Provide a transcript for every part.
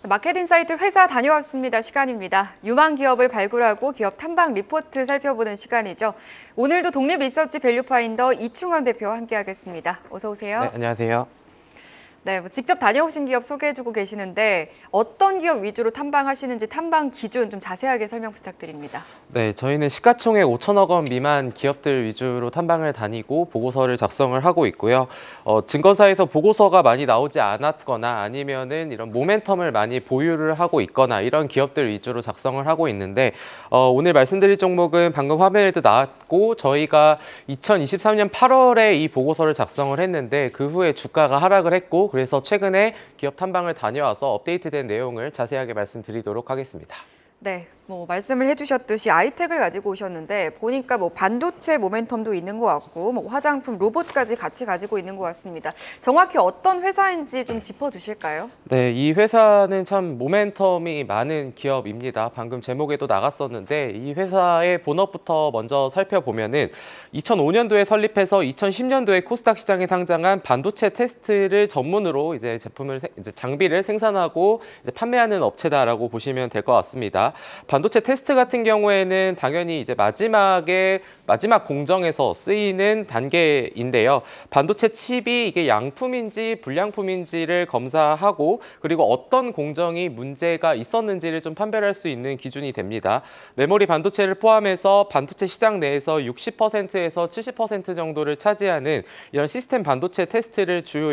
마켓인사이트 회사 다녀왔습니다. 시간입니다. 유망 기업을 발굴하고 기업 탐방 리포트 살펴보는 시간이죠. 오늘도 독립 리서치 밸류 파인더 이충원 대표와 함께하겠습니다. 어서 오세요. 네, 안녕하세요. 네, 직접 다녀오신 기업 소개해주고 계시는데 어떤 기업 위주로 탐방하시는지 탐방 기준 좀 자세하게 설명 부탁드립니다. 네, 저희는 시가총액 5천억 원 미만 기업들 위주로 탐방을 다니고 보고서를 작성을 하고 있고요. 증권사에서 보고서가 많이 나오지 않았거나 아니면은 이런 모멘텀을 많이 보유를 하고 있거나 이런 기업들 위주로 작성을 하고 있는데 오늘 말씀드릴 종목은 방금 화면에도 나왔고 저희가 2023년 8월에 이 보고서를 작성을 했는데 그 후에 주가가 하락을 했고 그래서 최근에 기업 탐방을 다녀와서 업데이트된 내용을 자세하게 말씀드리도록 하겠습니다. 네, 말씀을 해주셨듯이 아이텍을 가지고 오셨는데 보니까 반도체 모멘텀도 있는 것 같고 화장품, 로봇까지 같이 가지고 있는 것 같습니다. 정확히 어떤 회사인지 좀 짚어주실까요? 네, 이 회사는 참 모멘텀이 많은 기업입니다. 방금 제목에도 나갔었는데 이 회사의 본업부터 먼저 살펴보면은 2005년도에 설립해서 2010년도에 코스닥 시장에 상장한 반도체 테스트를 전문으로 이제 장비를 생산하고 판매하는 업체다라고 보시면 될 것 같습니다. 반도체 테스트 같은 경우에는 당연히 이제 마지막 공정에서 쓰이는 단계인데요. 반도체 칩이 이게 양품인지 불량품인지를 검사하고 그리고 어떤 공정이 문제가 있었는지를 좀 판별할 수 있는 기준이 됩니다. 메모리 반도체를 포함해서 반도체 시장 내에서 60%에서 70% 정도를 차지하는 이런 시스템 반도체 테스트를 주요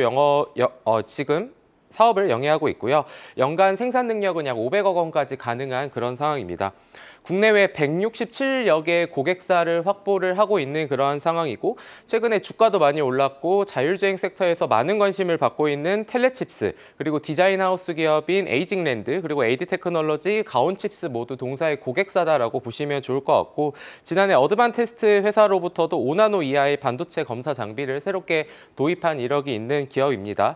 지금 사업을 영위하고 있고요. 연간 생산 능력은 약 500억 원까지 가능한 그런 상황입니다. 국내외 167여 개의 고객사를 확보를 하고 있는 그러한 상황이고 최근에 주가도 많이 올랐고 자율주행 섹터에서 많은 관심을 받고 있는 텔레칩스 그리고 디자인 하우스 기업인 에이징랜드 그리고 에이디 테크놀로지, 가온칩스 모두 동사의 고객사다라고 보시면 좋을 것 같고 지난해 어드반테스트 회사로부터도 5나노 이하의 반도체 검사 장비를 새롭게 도입한 이력이 있는 기업입니다.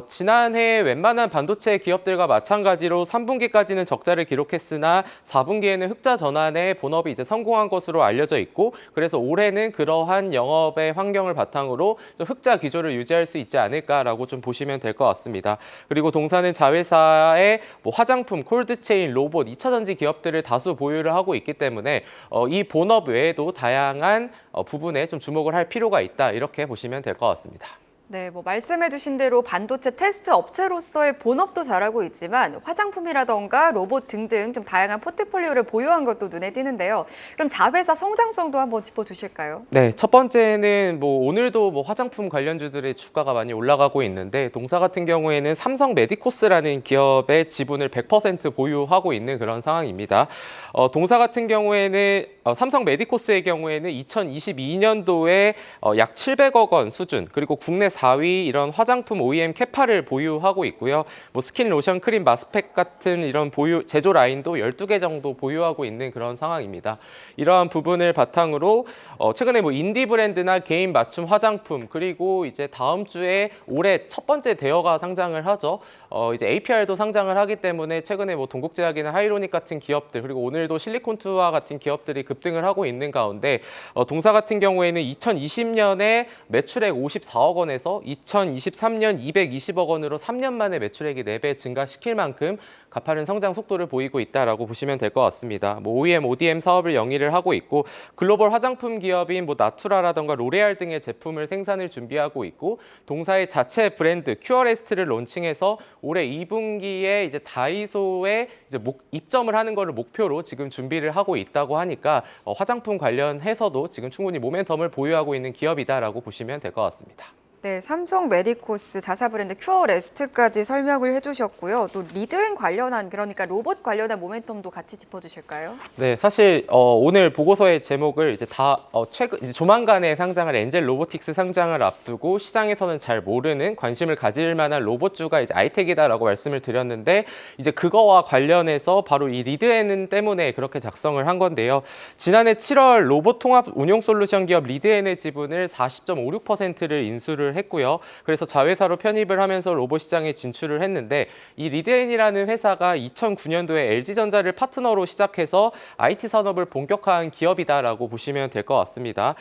지난해 웬만한 반도체 기업들과 마찬가지로 3분기까지는 적자를 기록했으나 4분기에는 흑자 전환에 본업이 이제 성공한 것으로 알려져 있고 그래서 올해는 그러한 영업의 환경을 바탕으로 좀 흑자 기조를 유지할 수 있지 않을까라고 좀 보시면 될 것 같습니다. 그리고 동사는 자회사의 화장품, 콜드체인, 로봇, 2차 전지 기업들을 다수 보유를 하고 있기 때문에 이 본업 외에도 다양한 부분에 좀 주목을 할 필요가 있다 이렇게 보시면 될 것 같습니다. 네, 말씀해주신 대로 반도체 테스트 업체로서의 본업도 잘하고 있지만 화장품이라던가 로봇 등등 좀 다양한 포트폴리오를 보유한 것도 눈에 띄는데요. 그럼 자회사 성장성도 한번 짚어주실까요? 네, 첫 번째는 오늘도 화장품 관련주들의 주가가 많이 올라가고 있는데 동사 같은 경우에는 삼성 메디코스라는 기업의 지분을 100% 보유하고 있는 그런 상황입니다. 동사 같은 경우에는 삼성 메디코스의 경우에는 2022년도에 약 700억 원 수준 그리고 국내 4위 이런 화장품 OEM 캐파를 보유하고 있고요. 스킨, 로션, 크림, 마스팩 같은 이런 제조 라인도 12개 정도 보유하고 있는 그런 상황입니다. 이러한 부분을 바탕으로 최근에 인디 브랜드나 개인 맞춤 화장품 그리고 이제 다음 주에 올해 첫 번째 대여가 상장을 하죠. 이제 APR도 상장을 하기 때문에 최근에 동국제약이나 하이로닉 같은 기업들 그리고 오늘도 실리콘투와 같은 기업들이 급등을 하고 있는 가운데 동사 같은 경우에는 2020년에 매출액 54억 원에서 2023년 220억 원으로 3년 만에 매출액이 4배 증가시킬 만큼 가파른 성장 속도를 보이고 있다라고 보시면 될 것 같습니다. OEM, ODM 사업을 영위를 하고 있고 글로벌 화장품 기업인 나투라라던가 로레알 등의 제품을 생산을 준비하고 있고 동사의 자체 브랜드 큐어레스트를 론칭해서 올해 2분기에 이제 다이소에 입점을 하는 것을 목표로 지금 준비를 하고 있다고 하니까 화장품 관련해서도 지금 충분히 모멘텀을 보유하고 있는 기업이다라고 보시면 될 것 같습니다. 네, 삼성 메디코스, 자사 브랜드 큐어레스트까지 설명을 해주셨고요. 또 리드엔 관련한 그러니까 로봇 관련한 모멘텀도 같이 짚어주실까요? 네, 사실 오늘 보고서의 제목을 이제 조만간에 상장할 엔젤 로보틱스 상장을 앞두고 시장에서는 잘 모르는 관심을 가질 만한 로봇주가 이제 아이텍이다라고 말씀을 드렸는데 이제 그거와 관련해서 바로 이 리드엔 때문에 그렇게 작성을 한 건데요. 지난해 7월 로봇 통합 운용 솔루션 기업 리드엔의 지분을 40.56%를 인수를 진출을 했고요. 그래서 자회사로 편입을 하면서 로봇 시장에 진출을 했는데 이 리드엔이라는 회사가 2009년도에 LG전자를 파트너로 시작해서 IT 산업을 본격화한 기업이다라고 보시면 될 것 같습니다.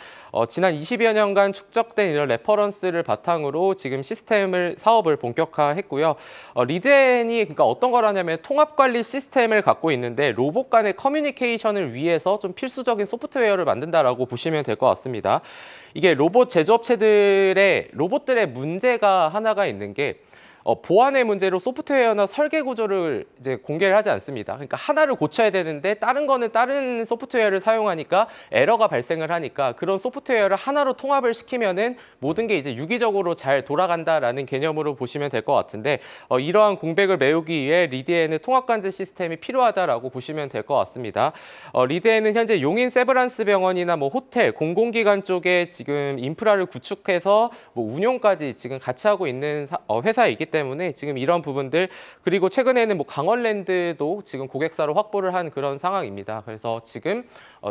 지난 20여 년간 축적된 이런 레퍼런스를 바탕으로 지금 사업을 본격화했고요. 리드엔이 그러니까 어떤 거라냐면 통합관리 시스템을 갖고 있는데 로봇 간의 커뮤니케이션을 위해서 좀 필수적인 소프트웨어를 만든다라고 보시면 될 것 같습니다. 이게 로봇들의 문제가 하나가 있는 게 보안의 문제로 소프트웨어나 설계 구조를 이제 공개를 하지 않습니다. 그러니까 하나를 고쳐야 되는데 다른 거는 다른 소프트웨어를 사용하니까 에러가 발생을 하니까 그런 소프트웨어를 하나로 통합을 시키면은 모든 게 이제 유기적으로 잘 돌아간다라는 개념으로 보시면 될 것 같은데 이러한 공백을 메우기 위해 리드엔의 통합관제 시스템이 필요하다라고 보시면 될 것 같습니다. 리드엔은 현재 용인 세브란스 병원이나 뭐 호텔, 공공기관 쪽에 지금 인프라를 구축해서 뭐 운용까지 지금 같이 하고 있는 회사이기 때문에 지금 이런 부분들 그리고 최근에는 뭐 강원랜드도 지금 고객사를 확보를 한 그런 상황입니다. 그래서 지금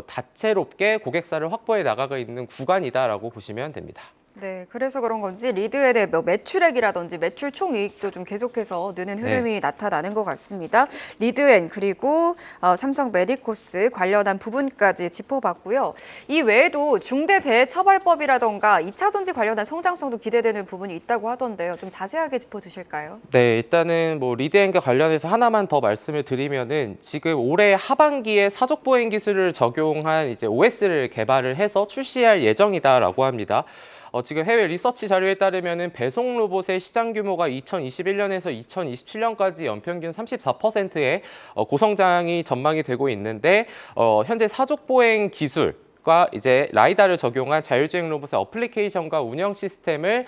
다채롭게 고객사를 확보해 나가고 있는 구간이다라고 보시면 됩니다. 네, 그래서 그런 건지 리드엔의 매출액이라든지 매출 총이익도 좀 계속해서 느는 흐름이 나타나는 것 같습니다. 리드엔 그리고 삼성 메디코스 관련한 부분까지 짚어봤고요. 이 외에도 중대재해처벌법이라던가 2차 전지 관련한 성장성도 기대되는 부분이 있다고 하던데요. 좀 자세하게 짚어주실까요? 네, 일단은 뭐 리드엔과 관련해서 하나만 더 말씀을 드리면은 지금 올해 하반기에 사족 보행 기술을 적용한 이제 OS를 개발을 해서 출시할 예정이다라고 합니다. 지금 해외 리서치 자료에 따르면은 배송 로봇의 시장 규모가 2021년에서 2027년까지 연평균 34%의 고성장이 전망이 되고 있는데 현재 사족 보행 기술 이제 라이다를 적용한 자율주행 로봇의 어플리케이션과 운영 시스템을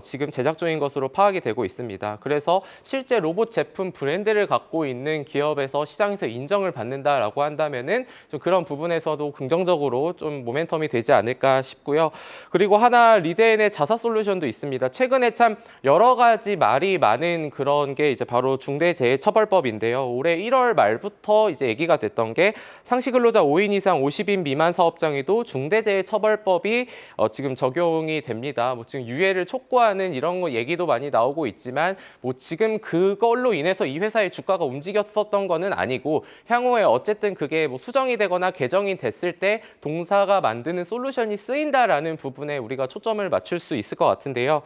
지금 제작 중인 것으로 파악이 되고 있습니다. 그래서 실제 로봇 제품 브랜드를 갖고 있는 기업에서 시장에서 인정을 받는다라고 한다면은 좀 그런 부분에서도 긍정적으로 좀 모멘텀이 되지 않을까 싶고요. 그리고 하나 리드엔의 자사 솔루션도 있습니다. 최근에 참 여러 가지 말이 많은 그런 게 이제 바로 중대재해처벌법인데요. 올해 1월 말부터 이제 얘기가 됐던 게 상시 근로자 5인 이상 50인 미만 사업장에도 중대재해처벌법이 지금 적용이 됩니다. 뭐 지금 유예를 촉구하는 이런 거 얘기도 많이 나오고 있지만 뭐 지금 그걸로 인해서 이 회사의 주가가 움직였었던 거는 아니고 향후에 어쨌든 그게 뭐 수정이 되거나 개정이 됐을 때 동사가 만드는 솔루션이 쓰인다라는 부분에 우리가 초점을 맞출 수 있을 것 같은데요.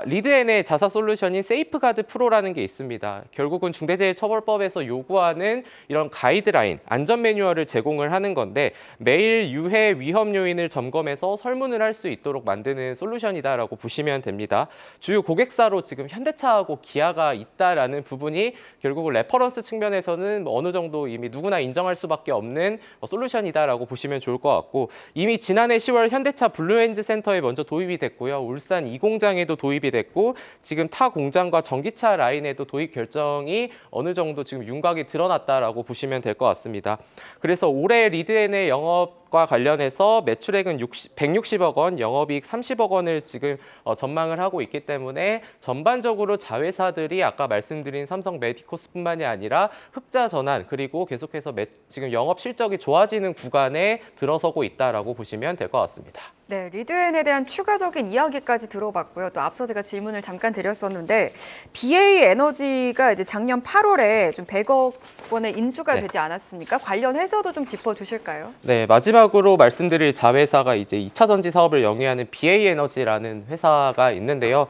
리드엔의 자사 솔루션인 세이프가드 프로라는 게 있습니다. 결국은 중대재해처벌법에서 요구하는 이런 가이드라인, 안전 매뉴얼을 제공을 하는 건데 매일 유해 위험 요인을 점검해서 설문을 할 수 있도록 만드는 솔루션이다라고 보시면 됩니다. 주요 고객사로 지금 현대차하고 기아가 있다라는 부분이 결국은 레퍼런스 측면에서는 어느 정도 이미 누구나 인정할 수밖에 없는 솔루션이다라고 보시면 좋을 것 같고 이미 지난해 10월 현대차 블루엔즈 센터에 먼저 도입이 됐고요. 울산 2공장에도 도입이 됐고 지금 타 공장과 전기차 라인에도 도입 결정이 어느 정도 지금 윤곽이 드러났다라고 보시면 될 것 같습니다. 그래서 올해 리드엔의 영업과 관련해서 매출액은 160억 원, 영업이익 30억 원을 지금 전망을 하고 있기 때문에 전반적으로 자회사들이 아까 말씀드린 삼성 메디코스뿐만이 아니라 흑자 전환 그리고 계속해서 지금 영업 실적이 좋아지는 구간에 들어서고 있다라고 보시면 될 것 같습니다. 네, 리드엔에 대한 추가적인 이야기까지 들어봤고요. 또 앞서 제가 질문을 잠깐 드렸었는데 BA 에너지가 이제 작년 8월에 좀 100억 원의 인수가 되지 않았습니까? 관련해서도 좀 짚어주실까요? 네, 마지막으로 말씀드릴 자회사가 이제 2차 전지 사업을 영위하는 BA 에너지라는 회사가 있는데요.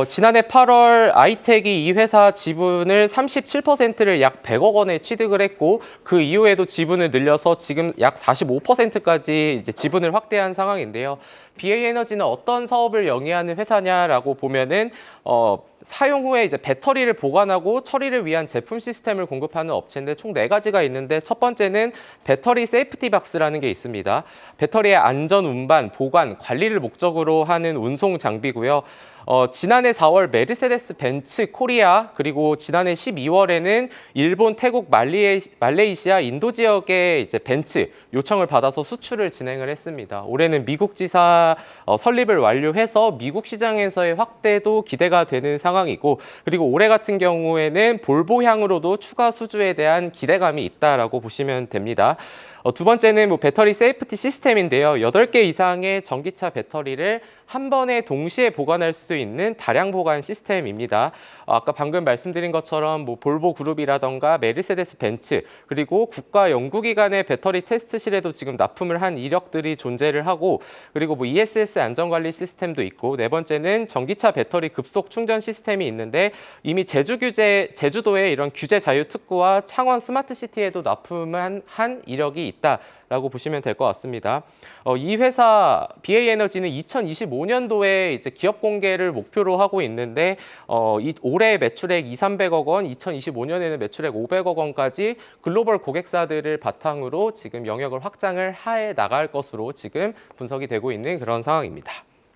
지난해 8월 아이텍이 이 회사 지분을 37%를 약 100억 원에 취득을 했고 그 이후에도 지분을 늘려서 지금 약 45%까지 이제 지분을 확대한 상황인데요. BA 에너지는 어떤 사업을 영위하는 회사냐라고 보면은 사용 후에 이제 배터리를 보관하고 처리를 위한 제품 시스템을 공급하는 업체인데 총 4가지가 있는데 첫 번째는 배터리 세이프티 박스라는 게 있습니다. 배터리의 안전 운반, 보관, 관리를 목적으로 하는 운송 장비고요. 지난해 4월 메르세데스 벤츠 코리아 그리고 지난해 12월에는 일본, 태국, 말레이시아, 인도 지역의 이제 벤츠 요청을 받아서 수출을 진행을 했습니다. 올해는 미국 지사 설립을 완료해서 미국 시장에서의 확대도 기대가 되는 상황이고 그리고 올해 같은 경우에는 볼보향으로도 추가 수주에 대한 기대감이 있다라고 보시면 됩니다. 두 번째는 배터리 세이프티 시스템인데요. 8개 이상의 전기차 배터리를 한 번에 동시에 보관할 수 있는 다량 보관 시스템입니다. 아까 방금 말씀드린 것처럼 뭐 볼보 그룹이라던가 메르세데스 벤츠 그리고 국가 연구기관의 배터리 테스트실에도 지금 납품을 한 이력들이 존재를 하고 그리고 뭐 ESS 안전관리 시스템도 있고 네 번째는 전기차 배터리 급속 충전 시스템이 있는데 이미 제주도의 이런 규제 자유 특구와 창원 스마트시티에도 납품을 한 이력이 있다라고 보시면 될 것 같습니다. 이 회사 BA에너지는 2025년도에 이제 기업 공개를 목표로 하고 있는데 올해 매출액 200~300억 원, 2025년에는 매출액 500억 원까지 글로벌 고객사들을 바탕으로 지금 영역을 확장을 해 나갈 것으로 지금 분석이 되고 있는 그런 상황입니다.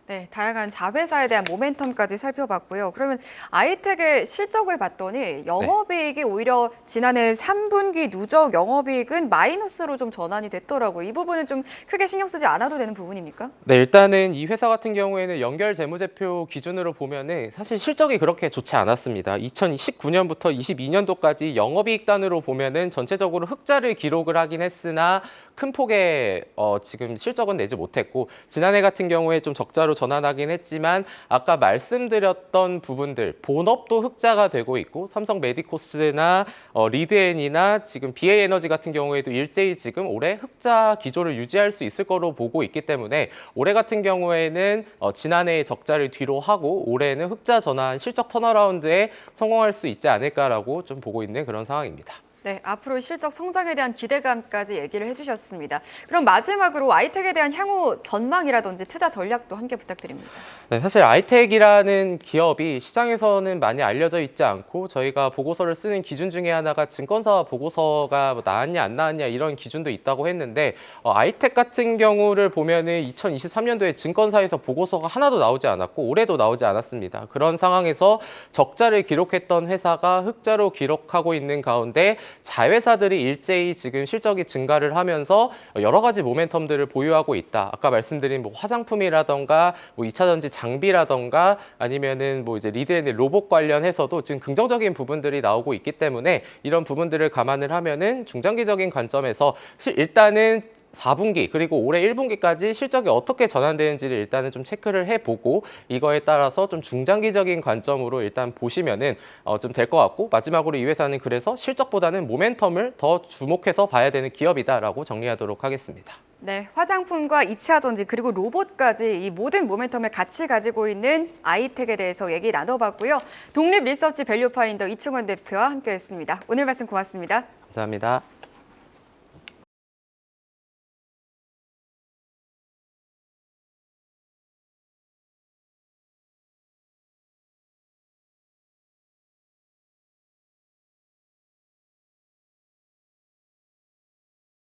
네, 다양한 자회사에 대한 모멘텀까지 살펴봤고요. 그러면 아이텍의 실적을 봤더니 영업이익이 오히려 지난해 3분기 누적 영업이익은 마이너스로 좀 전환이 됐더라고요. 이 부분은 좀 크게 신경 쓰지 않아도 되는 부분입니까? 네, 일단은 이 회사 같은 경우에는 연결 재무제표 기준으로 보면은 사실 실적이 그렇게 좋지 않았습니다. 2019년부터 22년도까지 영업이익단으로 보면은 전체적으로 흑자를 기록을 하긴 했으나 큰 폭의 지금 실적은 내지 못했고 지난해 같은 경우에 좀 적자로 전환하긴 했지만 아까 말씀드렸던 부분들 본업도 흑자가 되고 있고 삼성 메디코스나 리드엔이나 지금 BA에너지 같은 경우에도 일제히 지금 올해 흑자 기조를 유지할 수 있을 거로 보고 있기 때문에 올해 같은 경우에는 지난해의 적자를 뒤로 하고 올해는 흑자 전환 실적 턴어라운드에 성공할 수 있지 않을까라고 좀 보고 있는 그런 상황입니다. 네, 앞으로 실적 성장에 대한 기대감까지 얘기를 해주셨습니다. 그럼 마지막으로 아이텍에 대한 향후 전망이라든지 투자 전략도 함께 부탁드립니다. 네, 사실 아이텍이라는 기업이 시장에서는 많이 알려져 있지 않고 저희가 보고서를 쓰는 기준 중에 하나가 증권사 보고서가 뭐 나왔냐 안 나왔냐 이런 기준도 있다고 했는데 아이텍 같은 경우를 보면은 2023년도에 증권사에서 보고서가 하나도 나오지 않았고 올해도 나오지 않았습니다. 그런 상황에서 적자를 기록했던 회사가 흑자로 기록하고 있는 가운데 자회사들이 일제히 지금 실적이 증가를 하면서 여러 가지 모멘텀들을 보유하고 있다. 아까 말씀드린 뭐 화장품이라던가 뭐 2차 전지 장비라던가 아니면은 뭐 이제 리드엔의 로봇 관련해서도 지금 긍정적인 부분들이 나오고 있기 때문에 이런 부분들을 감안을 하면은 중장기적인 관점에서 일단은 4분기 그리고 올해 1분기까지 실적이 어떻게 전환되는지를 일단은 좀 체크를 해보고 이거에 따라서 좀 중장기적인 관점으로 일단 보시면은 좀 될 것 같고 마지막으로 이 회사는 그래서 실적보다는 모멘텀을 더 주목해서 봐야 되는 기업이다라고 정리하도록 하겠습니다. 네, 화장품과 2차 전지 그리고 로봇까지 이 모든 모멘텀을 같이 가지고 있는 아이텍에 대해서 얘기 나눠봤고요. 독립 리서치 밸류 파인더 이충원 대표와 함께했습니다. 오늘 말씀 고맙습니다. 감사합니다.